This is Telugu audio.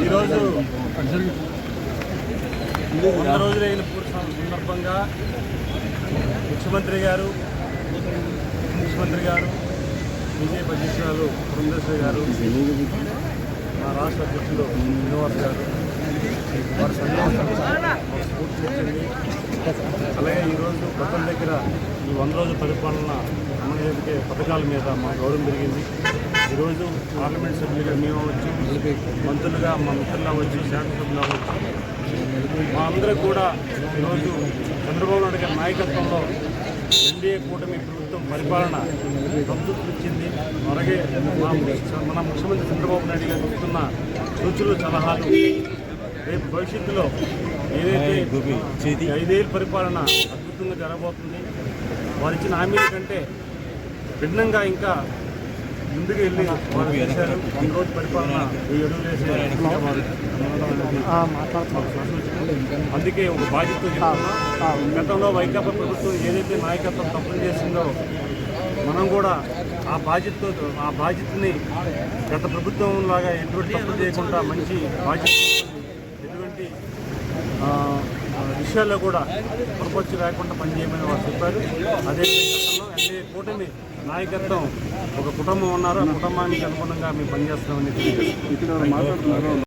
ఈరోజు 100 రోజులైన పూర్తి సందర్భంగా ముఖ్యమంత్రి గారు బీజేపీ అధ్యక్షురాలు పురంధేశ్వరి గారు, మా రాష్ట్ర అధ్యక్షులు శ్రీనివాస్ గారు వారి సందేశం స్ఫూర్తినిచ్చింది. అలాగే ఈరోజు ప్రజల దగ్గర ఈ 100 రోజుల పరిపాలన అమలు చేసే పథకాల మీద మా గౌరవం పెరిగింది. ఈరోజు పార్లమెంట్ సభ్యులుగా మేము అవ్వచ్చు, మంత్రులుగా మా మిత్రులు అవ్వచ్చు, శాసనసభ్యులు అవ్వచ్చు, మా అందరూ కూడా ఈరోజు చంద్రబాబు నాయుడు గారి నాయకత్వంలో ఎన్డీఏ కూటమి ప్రభుత్వం పరిపాలన సంతృప్తినిచ్చింది. అలాగే మన ముఖ్యమంత్రి చంద్రబాబు నాయుడు గారు ఇస్తున్న సూచనలు సలహాలు రేపు భవిష్యత్తులో ఏదైతే 5 ఏళ్ళ పరిపాలన అద్భుతంగా జరగబోతుంది. వారు ఇచ్చిన హామీల కంటే భిన్నంగా ఇంకా ముందుకు వెళ్ళి వారు చేశారు. 100 రోజు పరిపాలన 1000 అడుగులు వేసే అందుకే ఒక బాధ్యతతో చెప్తున్నాం. గతంలో వైకాపా ప్రభుత్వం ఏదైతే నాయకత్వం తప్పులు చేసిందో మనం కూడా ఆ బాధ్యతని గత ప్రభుత్వం లాగా ఎటువంటి తప్పులు చేయకుండా మంచి బాధ్యత ఎటువంటి విషయాల్లో కూడా పొరపచ్చు లేకుండా పనిచేయమని వారు చెప్పారు. అదేవిధంగా ఎన్డీఏ కూటమి నాయకత్వం ఒక కుటుంబం ఉన్నారు. ఆ కుటుంబానికి అనుగుణంగా మేము పనిచేస్తామని తెలియజేస్తున్నాం.